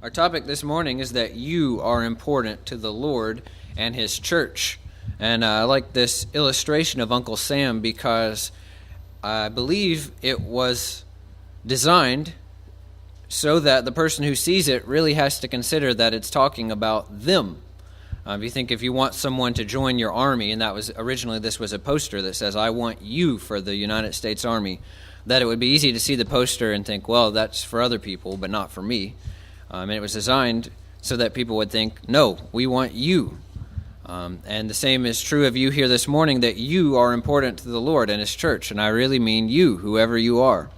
Our topic this morning is that you are important to the Lord and His church. And I like this illustration of Uncle Sam because I believe it was designed so that the person who sees it really has to consider that it's talking about them. If you want someone to join your army, and that was originally this was a poster that says, "I want you for the United States Army," that it would be easy to see the poster and think, well, that's for other people, but not for me. And it was designed so that people would think, no, we want you. And the same is true of you here this morning, that you are important to the Lord and His church. And I really mean you, whoever you are.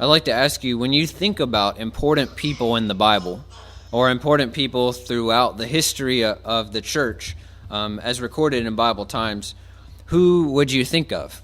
I'd like to ask you, when you think about important people in the Bible, or important people throughout the history of the church, as recorded in Bible times, who would you think of?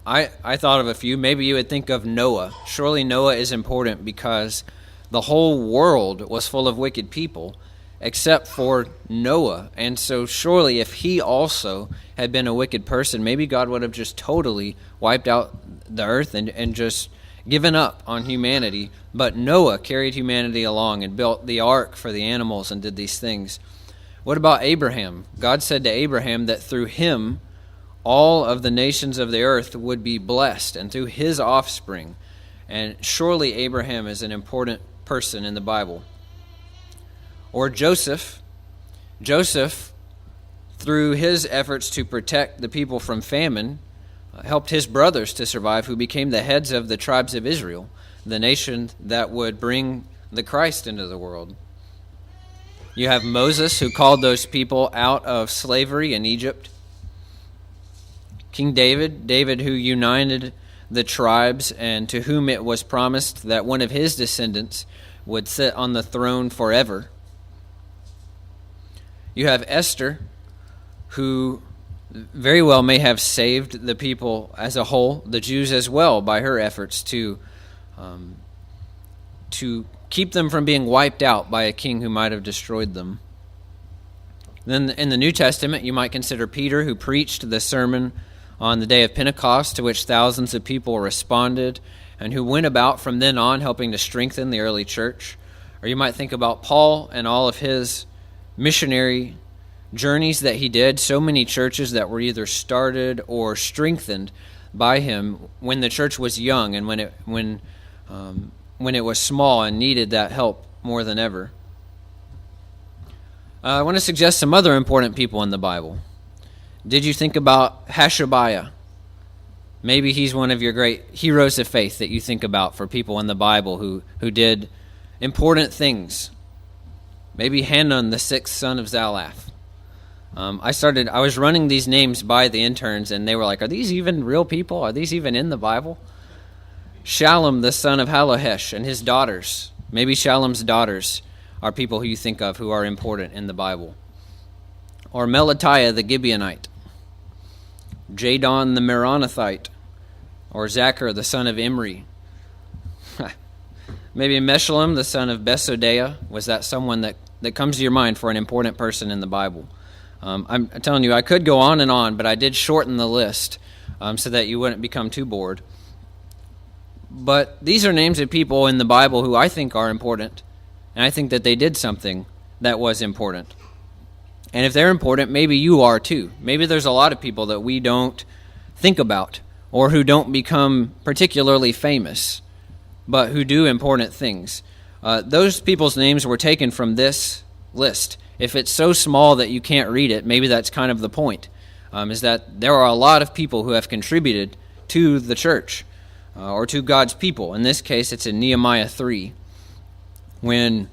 I thought of a few. Maybe you would think of Noah. Surely Noah is important because the whole world was full of wicked people except for Noah. And so surely if he also had been a wicked person, maybe God would have just totally wiped out the earth and just given up on humanity. But Noah carried humanity along and built the ark for the animals and did these things. What about Abraham? God said to Abraham that through him all of the nations of the earth would be blessed, and through his offspring. And surely Abraham is an important person in the Bible. Or Joseph. Joseph, through his efforts to protect the people from famine, helped his brothers to survive, who became the heads of the tribes of Israel, the nation that would bring the Christ into the world. You have Moses, who called those people out of slavery in Egypt. King David who united the tribes and to whom it was promised that one of his descendants would sit on the throne forever. You have Esther, who very well may have saved the people as a whole, the Jews as well, by her efforts to keep them from being wiped out by a king who might have destroyed them. Then in the New Testament, you might consider Peter, who preached the sermon on the day of Pentecost, to which thousands of people responded, and who went about from then on helping to strengthen the early church. Or you might think about Paul and all of his missionary journeys that he did, so many churches that were either started or strengthened by him when the church was young and when it was small and needed that help more than ever. I want to suggest some other important people in the Bible. Did you think about Hashabiah? Maybe he's one of your great heroes of faith that you think about for people in the Bible who did important things. Maybe Hanun, the sixth son of Zalaph. I was running these names by the interns, and they were like, are these even real people? Are these even in the Bible? Shallum, the son of Halohesh, and his daughters. Maybe Shallum's daughters are people who you think of who are important in the Bible. Or Melatiah, the Gibeonite. Jadon, the Meronothite. Or Zachar, the son of Imri. Maybe Meshullam, the son of Besodeiah. Was that someone that comes to your mind for an important person in the Bible? I'm telling you, I could go on and on, but I did shorten the list so that you wouldn't become too bored. But these are names of people in the Bible who I think are important, and I think that they did something that was important. And if they're important, maybe you are too. Maybe there's a lot of people that we don't think about or who don't become particularly famous, but who do important things. Those people's names were taken from this list. If it's so small that you can't read it, maybe that's kind of the point, is that there are a lot of people who have contributed to the church or to God's people. In this case, it's in Nehemiah 3, when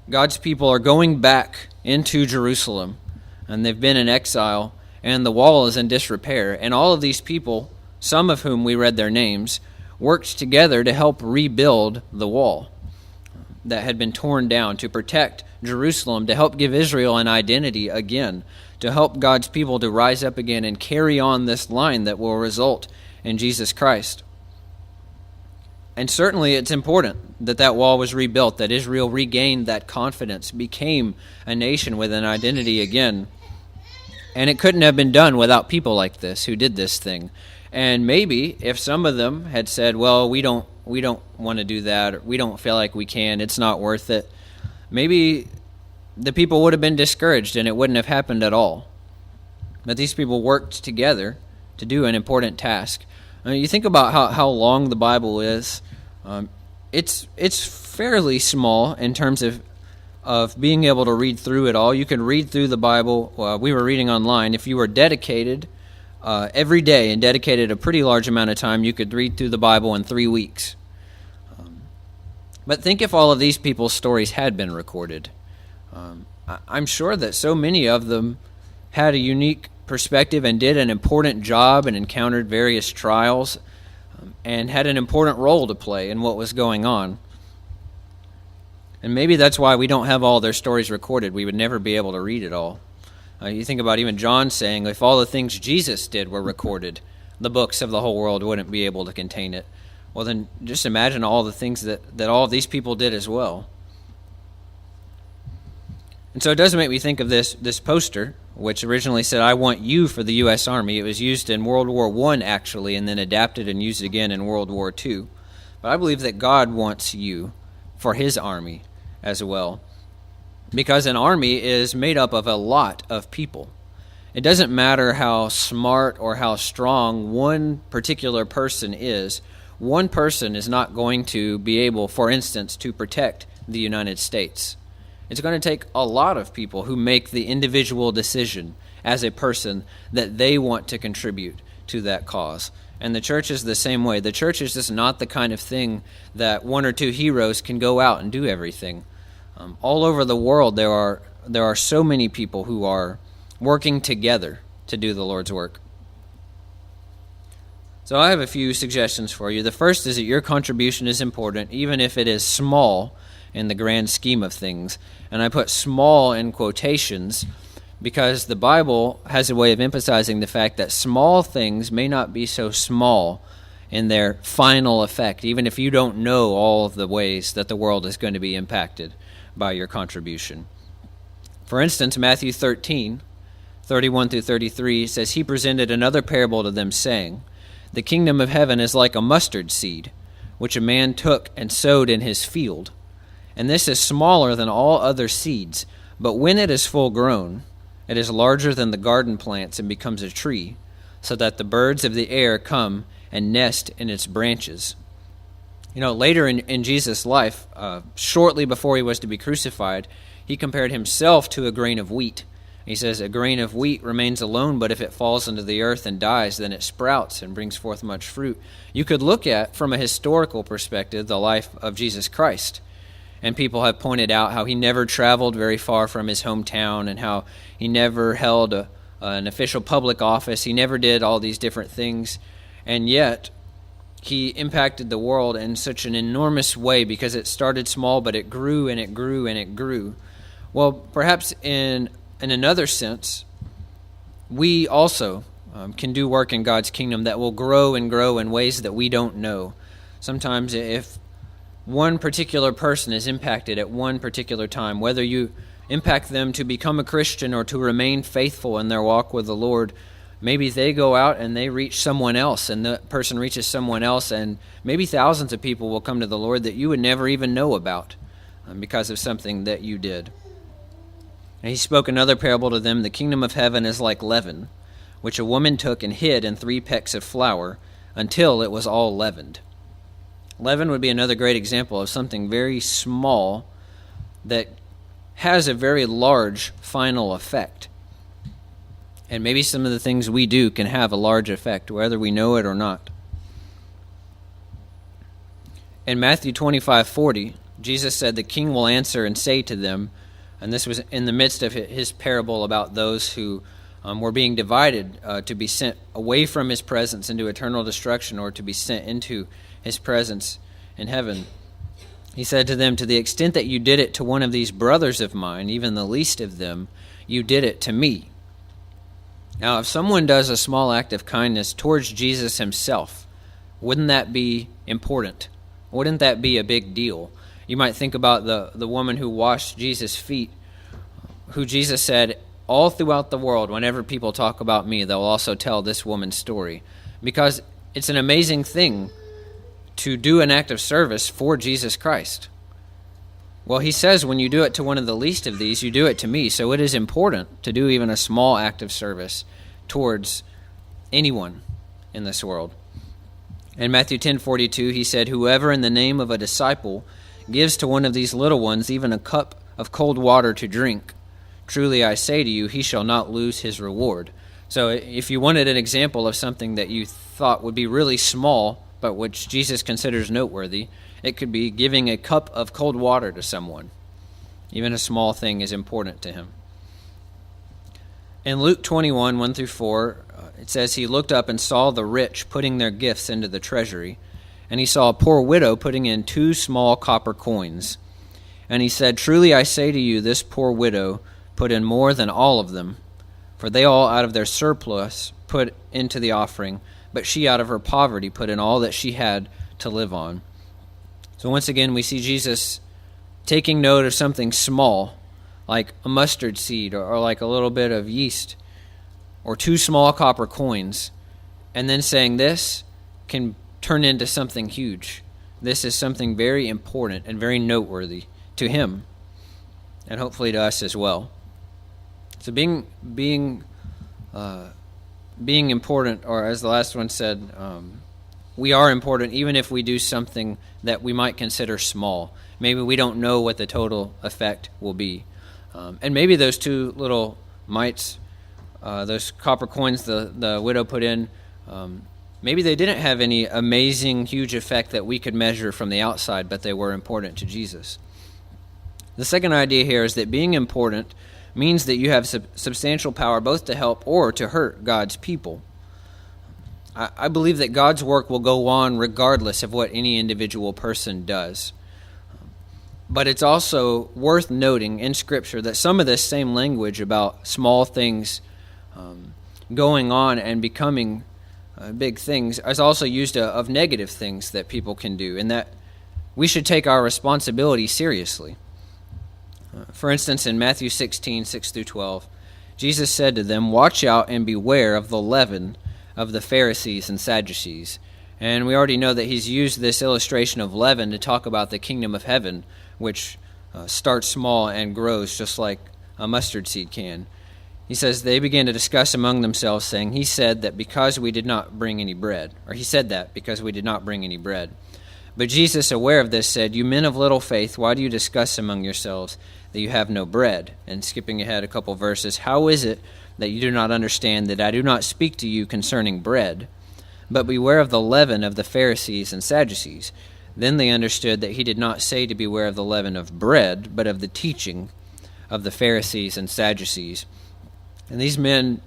God's people are going back into Jerusalem, and they've been in exile, and the wall is in disrepair, and all of these people, some of whom we read their names, worked together to help rebuild the wall that had been torn down, to protect Jerusalem, to help give Israel an identity again, to help God's people to rise up again and carry on this line that will result in Jesus Christ. And certainly it's important that that wall was rebuilt, that Israel regained that confidence, became a nation with an identity again. And it couldn't have been done without people like this who did this thing. And maybe if some of them had said, well, we don't want to do that, or we don't feel like we can, it's not worth it, maybe the people would have been discouraged and it wouldn't have happened at all. But these people worked together to do an important task. You think about how long the Bible is. It's fairly small in terms of being able to read through it all. You can read through the Bible. We were reading online. If you were dedicated every day and dedicated a pretty large amount of time, you could read through the Bible in 3 weeks. But think if all of these people's stories had been recorded. I'm sure that so many of them had a unique perspective and did an important job and encountered various trials and had an important role to play in what was going on. And maybe that's why we don't have all their stories recorded. We would never be able to read it all. You think about even John saying, if all the things Jesus did were recorded, the books of the whole world wouldn't be able to contain it. Well, then just imagine all the things that all of these people did as well. And so it does make me think of this poster, which originally said, I want you for the U.S. Army. It was used in World War I, actually, and then adapted and used again in World War II. But I believe that God wants you for his army as well, because an army is made up of a lot of people. It doesn't matter how smart or how strong one particular person is. One person is not going to be able, for instance, to protect the United States. It's going to take a lot of people who make the individual decision as a person that they want to contribute to that cause. And the church is the same way. The church is just not the kind of thing that one or two heroes can go out and do everything. All over the world, there are so many people who are working together to do the Lord's work. So I have a few suggestions for you. The first is that your contribution is important, even if it is small in the grand scheme of things. And I put small in quotations because the Bible has a way of emphasizing the fact that small things may not be so small in their final effect, even if you don't know all of the ways that the world is going to be impacted by your contribution. For instance, Matthew 13, 31 through 33 says, He presented another parable to them, saying, The kingdom of heaven is like a mustard seed, which a man took and sowed in his field. And this is smaller than all other seeds, but when it is full grown, it is larger than the garden plants and becomes a tree, so that the birds of the air come and nest in its branches. You know, later in Jesus' life, shortly before he was to be crucified, he compared himself to a grain of wheat. He says, a grain of wheat remains alone, but if it falls into the earth and dies, then it sprouts and brings forth much fruit. You could look at, from a historical perspective, the life of Jesus Christ. And people have pointed out how he never traveled very far from his hometown and how he never held an official public office. He never did all these different things. And yet, he impacted the world in such an enormous way because it started small, but it grew and it grew and it grew. Well, perhaps in another sense, we also can do work in God's kingdom that will grow and grow in ways that we don't know. Sometimes if one particular person is impacted at one particular time, whether you impact them to become a Christian or to remain faithful in their walk with the Lord, maybe they go out and they reach someone else, and the person reaches someone else, and maybe thousands of people will come to the Lord that you would never even know about because of something that you did. And he spoke another parable to them. The kingdom of heaven is like leaven, which a woman took and hid in 3 pecks of flour until it was all leavened. Leaven would be another great example of something very small that has a very large final effect. And maybe some of the things we do can have a large effect, whether we know it or not. In Matthew 25:40, Jesus said, The king will answer and say to them, and this was in the midst of his parable about those who were being divided to be sent away from his presence into eternal destruction or to be sent into his presence in heaven. He said to them, To the extent that you did it to one of these brothers of mine, even the least of them, you did it to me. Now, if someone does a small act of kindness towards Jesus himself, wouldn't that be important? Wouldn't that be a big deal? You might think about the woman who washed Jesus' feet, who Jesus said, all throughout the world, whenever people talk about me, they'll also tell this woman's story. because it's an amazing thing to do an act of service for Jesus Christ. Well, he says when you do it to one of the least of these, you do it to me. So it is important to do even a small act of service towards anyone in this world. In Matthew 10:42, he said, "Whoever in the name of a disciple gives to one of these little ones even a cup of cold water to drink, truly I say to you, he shall not lose his reward." So if you wanted an example of something that you thought would be really small, but which Jesus considers noteworthy, it could be giving a cup of cold water to someone. Even a small thing is important to him. In Luke 21, 1-4, it says, "He looked up and saw the rich putting their gifts into the treasury, and he saw a poor widow putting in 2 small copper coins. And he said, truly I say to you, this poor widow put in more than all of them, for they all out of their surplus put into the offering, but she out of her poverty put in all that she had to live on." So once again, we see Jesus taking note of something small, like a mustard seed or like a little bit of yeast or 2 small copper coins, and then saying this can turn into something huge. This is something very important and very noteworthy to him, and hopefully to us as well. So being important, or as the last one said, we are important even if we do something that we might consider small. Maybe we don't know what the total effect will be. And maybe those 2 little mites, those copper coins the widow put in, maybe they didn't have any amazing, huge effect that we could measure from the outside, but they were important to Jesus. The second idea here is that being important means that you have substantial power both to help or to hurt God's people. I believe that God's work will go on regardless of what any individual person does. But it's also worth noting in Scripture that some of this same language about small things going on and becoming big things is also used of negative things that people can do, and that we should take our responsibility seriously. For instance, in Matthew 16, 6-12, Jesus said to them, "Watch out and beware of the leaven of the Pharisees and Sadducees." And we already know that he's used this illustration of leaven to talk about the kingdom of heaven, which starts small and grows just like a mustard seed can. He says, they began to discuss among themselves, saying, he said that because we did not bring any bread. Or he said that because we did not bring any bread. But Jesus, aware of this, said, "You men of little faith, why do you discuss among yourselves that you have no bread?" And skipping ahead a couple verses, "How is it that you do not understand that I do not speak to you concerning bread? But beware of the leaven of the Pharisees and Sadducees." Then they understood that he did not say to beware of the leaven of bread, but of the teaching of the Pharisees and Sadducees. And these men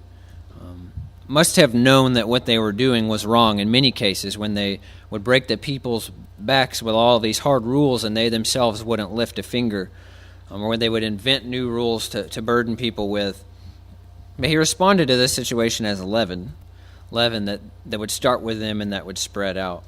must have known that what they were doing was wrong in many cases, when they would break the people's backs with all of these hard rules and they themselves wouldn't lift a finger, or when they would invent new rules to burden people with. But he responded to this situation as leaven that would start with them and that would spread out.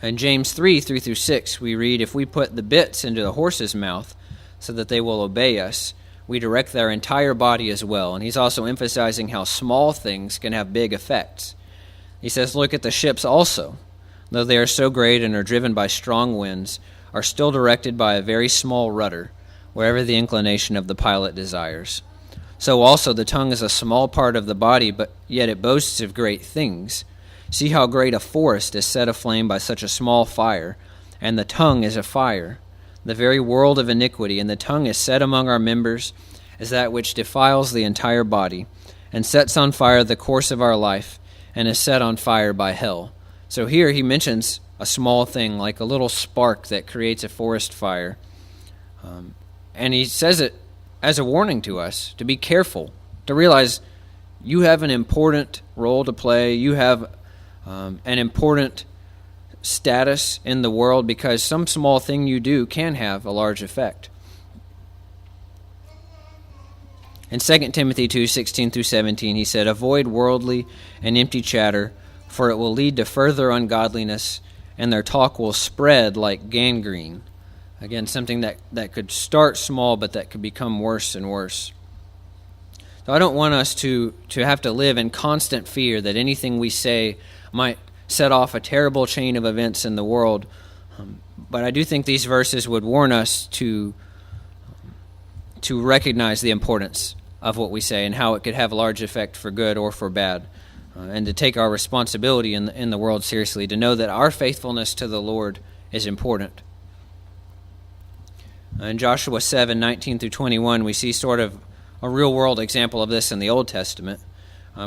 In James 3, 3-6, we read, "If we put the bits into the horse's mouth so that they will obey us, we direct their entire body as well." And he's also emphasizing how small things can have big effects. He says, "Look at the ships also, though they are so great and are driven by strong winds, are still directed by a very small rudder, wherever the inclination of the pilot desires. So also the tongue is a small part of the body, but yet it boasts of great things. See how great a forest is set aflame by such a small fire, and the tongue is a fire, the very world of iniquity, and the tongue is set among our members as that which defiles the entire body, and sets on fire the course of our life, and is set on fire by hell." So here he mentions a small thing, like a little spark that creates a forest fire. And he says it as a warning to us to be careful, to realize you have an important role to play, you have an important status in the world, because some small thing you do can have a large effect. In 2 Timothy 2, 16-17, he said, "Avoid worldly and empty chatter, for it will lead to further ungodliness, and their talk will spread like gangrene." Again, something that could start small, but that could become worse and worse. So I don't want us to have to live in constant fear that anything we say might set off a terrible chain of events in the world. But I do think these verses would warn us to recognize the importance of what we say and how it could have a large effect for good or for bad, and to take our responsibility in the world seriously, to know that our faithfulness to the Lord is important. In Joshua 7:19 through 21, we see sort of a real-world example of this in the Old Testament.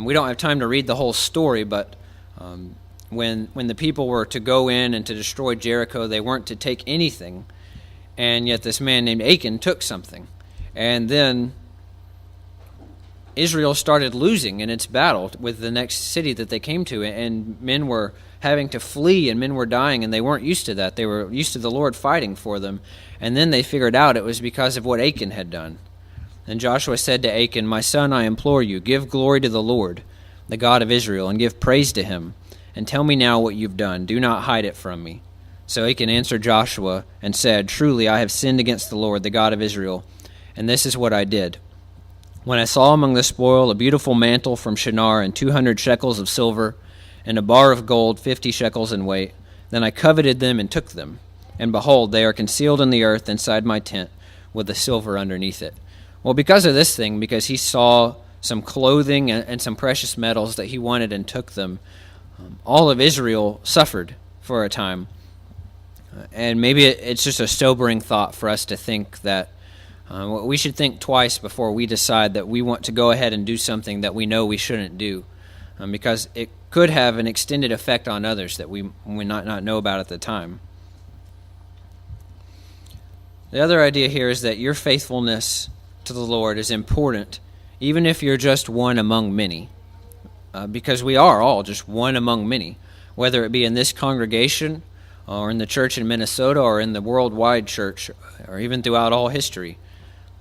We don't have time to read the whole story, but when the people were to go in and to destroy Jericho, they weren't to take anything, and yet this man named Achan took something. And then Israel started losing in its battle with the next city that they came to, and men were having to flee, and men were dying, and they weren't used to that. They were used to the Lord fighting for them, and then they figured out it was because of what Achan had done. And Joshua said to Achan, "My son, I implore you, give glory to the Lord, the God of Israel, and give praise to him, and tell me now what you've done. Do not hide it from me." So Achan answered Joshua and said, "Truly I have sinned against the Lord, the God of Israel, and this is what I did. When I saw among the spoil a beautiful mantle from Shinar and 200 shekels of silver, and a bar of gold 50 shekels in weight, then I coveted them and took them. And behold, they are concealed in the earth inside my tent, with the silver underneath it." Well, because of this thing, because he saw some clothing and some precious metals that he wanted and took them, all of Israel suffered for a time. And maybe it's just a sobering thought for us to think that we should think twice before we decide that we want to go ahead and do something that we know we shouldn't do, because it could have an extended effect on others that we might not know about at the time. The other idea here is that your faithfulness to the Lord is important, even if you're just one among many, because we are all just one among many, whether it be in this congregation or in the church in Minnesota or in the worldwide church or even throughout all history.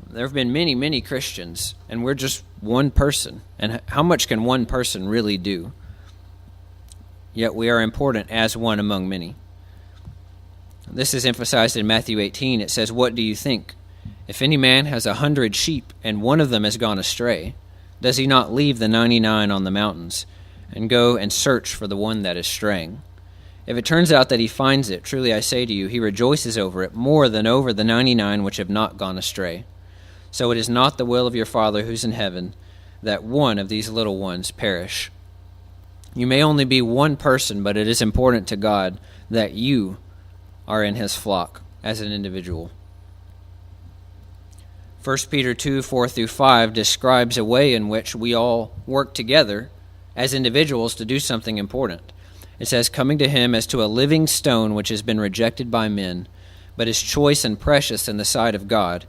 There have been many, many Christians, and we're just one person. And how much can one person really do? Yet we are important as one among many. This is emphasized in Matthew 18. It says, "What do you think? If any man has 100 sheep, and one of them has gone astray, does he not leave the 99 on the mountains, and go and search for the one that is straying? If it turns out that he finds it, truly I say to you, he rejoices over it more than over the 99 which have not gone astray. So it is not the will of your Father who's in heaven that one of these little ones perish." You may only be one person, but it is important to God that you are in his flock as an individual. 1 Peter 2, 4 through 5 describes a way in which we all work together as individuals to do something important. It says, "Coming to him as to a living stone which has been rejected by men, but is choice and precious in the sight of God.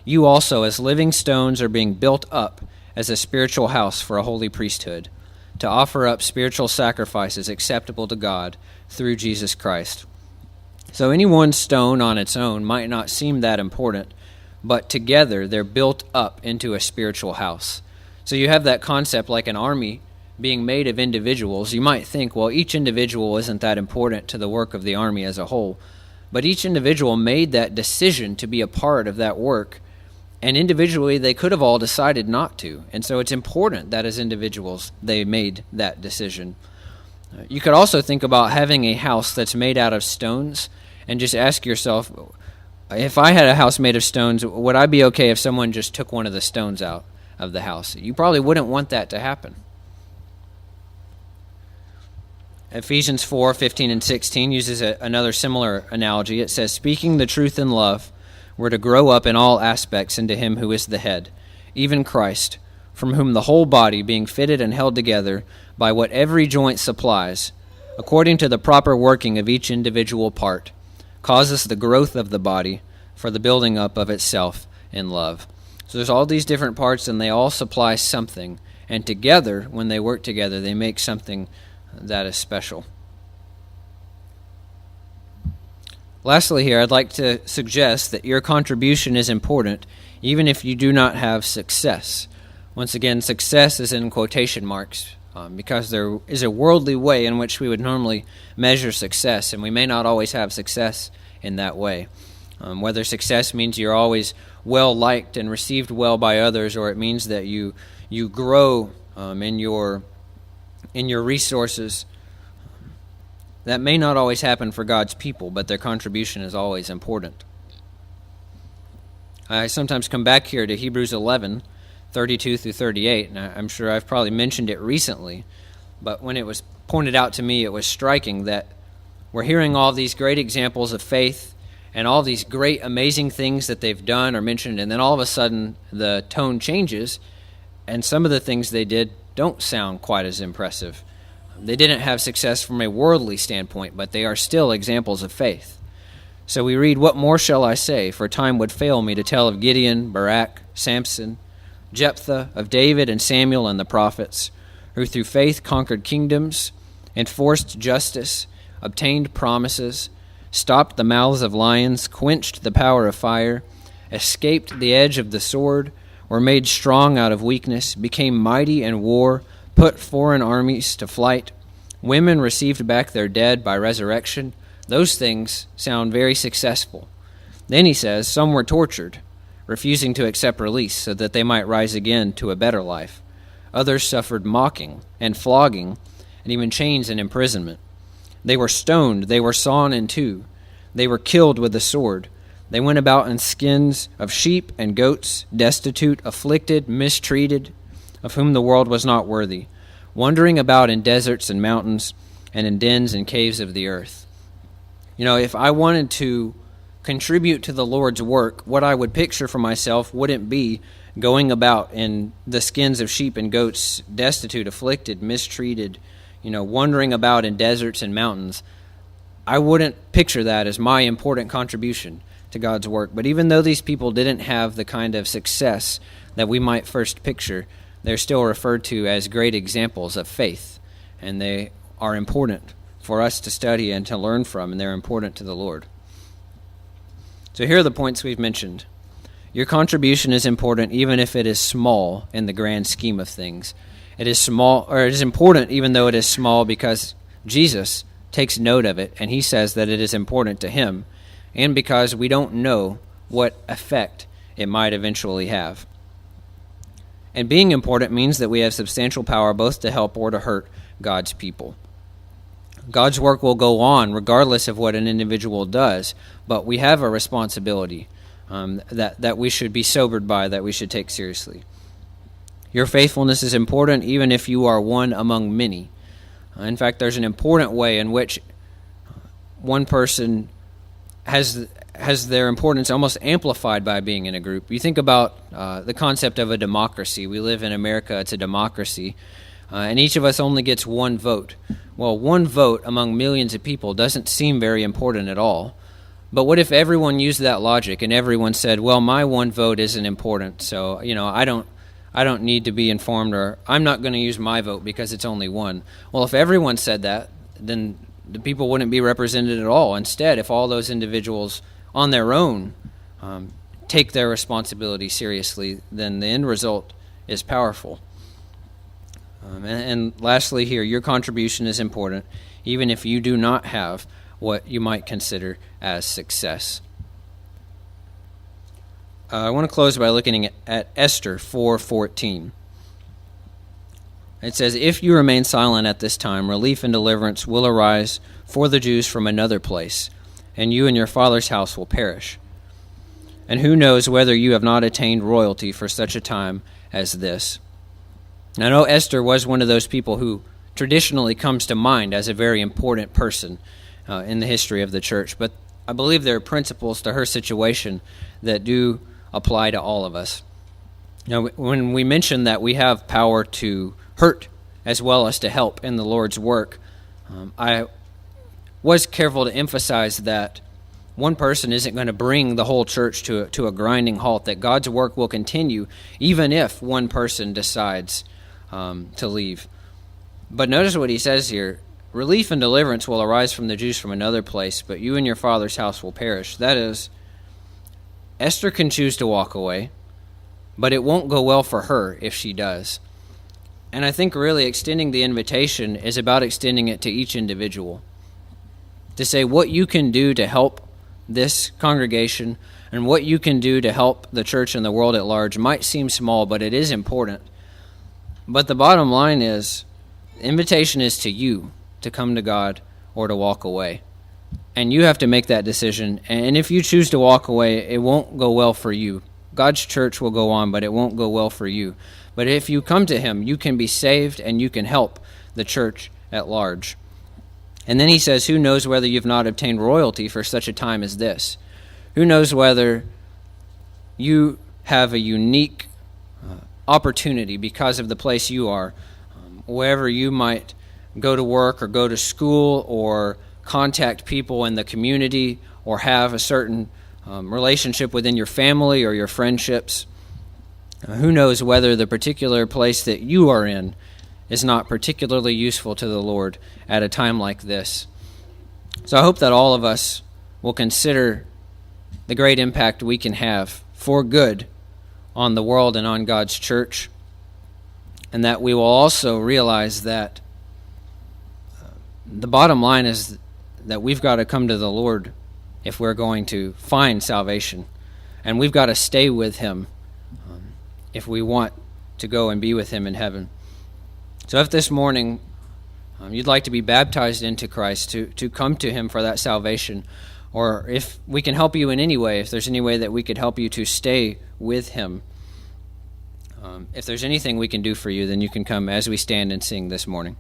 You also as living stones are being built up as a spiritual house for a holy priesthood, to offer up spiritual sacrifices acceptable to God through Jesus Christ." So any one stone on its own might not seem that important, but together they're built up into a spiritual house. So you have that concept like an army being made of individuals. You might think, well, each individual isn't that important to the work of the army as a whole. But each individual made that decision to be a part of that work, and individually they could have all decided not to. And so it's important that as individuals they made that decision. You could also think about having a house that's made out of stones and just ask yourself, if I had a house made of stones, would I be okay if someone just took one of the stones out of the house? You probably wouldn't want that to happen. Ephesians 4, 15 and 16 uses another similar analogy. It says, "Speaking the truth in love, we're to grow up in all aspects into him who is the head, even Christ, from whom the whole body, being fitted and held together by what every joint supplies, according to the proper working of each individual part, causes the growth of the body for the building up of itself in love." So there's all these different parts, and they all supply something. And together, when they work together, they make something that is special. Lastly here, I'd like to suggest that your contribution is important, even if you do not have success. Once again, success is in quotation marks, because there is a worldly way in which we would normally measure success, and we may not always have success in that way. Whether success means you're always well liked and received well by others, or it means that you you grow in your resources. That may not always happen for God's people, but their contribution is always important. I sometimes come back here to Hebrews 11, 32 through 38, and I'm sure I've probably mentioned it recently, but when it was pointed out to me, it was striking that we're hearing all these great examples of faith and all these great, amazing things that they've done or mentioned, and then all of a sudden the tone changes, and some of the things they did don't sound quite as impressive. They didn't have success from a worldly standpoint, but they are still examples of faith. So we read, "What more shall I say? For time would fail me to tell of Gideon, Barak, Samson, Jephthah, of David and Samuel and the prophets, who through faith conquered kingdoms, enforced justice, obtained promises, stopped the mouths of lions, quenched the power of fire, escaped the edge of the sword, were made strong out of weakness, became mighty in war, put foreign armies to flight. Women received back their dead by resurrection." Those things sound very successful. Then he says, "Some were tortured, refusing to accept release so that they might rise again to a better life. Others suffered mocking and flogging and even chains and imprisonment. They were stoned, they were sawn in two, they were killed with the sword. They went about in skins of sheep and goats, destitute, afflicted, mistreated, of whom the world was not worthy, wandering about in deserts and mountains and in dens and caves of the earth." You know, if I wanted to contribute to the Lord's work, what I would picture for myself wouldn't be going about in the skins of sheep and goats, destitute, afflicted, mistreated, wandering about in deserts and mountains. I wouldn't picture that as my important contribution to God's work. But even though these people didn't have the kind of success that we might first picture, they're still referred to as great examples of faith, and they are important for us to study and to learn from, and they're important to the Lord. So here are the points we've mentioned. Your contribution is important even if it is small in the grand scheme of things. It is small, or it is important even though it is small, because Jesus takes note of it, and he says that it is important to him, and because we don't know what effect it might eventually have. And being important means that we have substantial power both to help or to hurt God's people. God's work will go on regardless of what an individual does, but we have a responsibility that we should be sobered by, that we should take seriously. Your faithfulness is important even if you are one among many. In fact, there's an important way in which one person has their importance almost amplified by being in a group. You think about the concept of a democracy. We live in America, it's a democracy, and each of us only gets one vote. Well, one vote among millions of people doesn't seem very important at all. But what if everyone used that logic and everyone said, well, my one vote isn't important, so I don't need to be informed, or I'm not going to use my vote because it's only one. Well, if everyone said that, then the people wouldn't be represented at all. Instead, if all those individuals on their own take their responsibility seriously, then the end result is powerful. And lastly here, your contribution is important, even if you do not have what you might consider as success. I want to close by looking at Esther 4:14. It says, "If you remain silent at this time, relief and deliverance will arise for the Jews from another place, and you and your father's house will perish. And who knows whether you have not attained royalty for such a time as this." I know Esther was one of those people who traditionally comes to mind as a very important person in the history of the church, but I believe there are principles to her situation that do apply to all of us. When we mention that we have power to hurt as well as to help in the Lord's work, I was careful to emphasize that one person isn't going to bring the whole church to a grinding halt, that God's work will continue even if one person decides to leave. But notice what he says here: relief and deliverance will arise from the Jews from another place, but you and your father's house will perish. That is, Esther can choose to walk away, but it won't go well for her if she does. And I think really extending the invitation is about extending it to each individual, to say what you can do to help this congregation and what you can do to help the church and the world at large might seem small, but it is important. But the bottom line is, the invitation is to you to come to God or to walk away. And you have to make that decision. And if you choose to walk away, it won't go well for you. God's church will go on, but it won't go well for you. But if you come to him, you can be saved and you can help the church at large. And then he says, who knows whether you've not obtained royalty for such a time as this? Who knows whether you have a unique opportunity because of the place you are, wherever you might go to work or go to school or contact people in the community or have a certain relationship within your family or your friendships. Who knows whether the particular place that you are in is not particularly useful to the Lord at a time like this. So I hope that all of us will consider the great impact we can have for good on the world and on God's church, and that we will also realize that the bottom line is that we've got to come to the Lord if we're going to find salvation, and we've got to stay with him if we want to go and be with him in heaven. So if this morning you'd like to be baptized into Christ, to come to him for that salvation, or if we can help you in any way, if there's any way that we could help you to stay with him, if there's anything we can do for you, then you can come as we stand and sing this morning.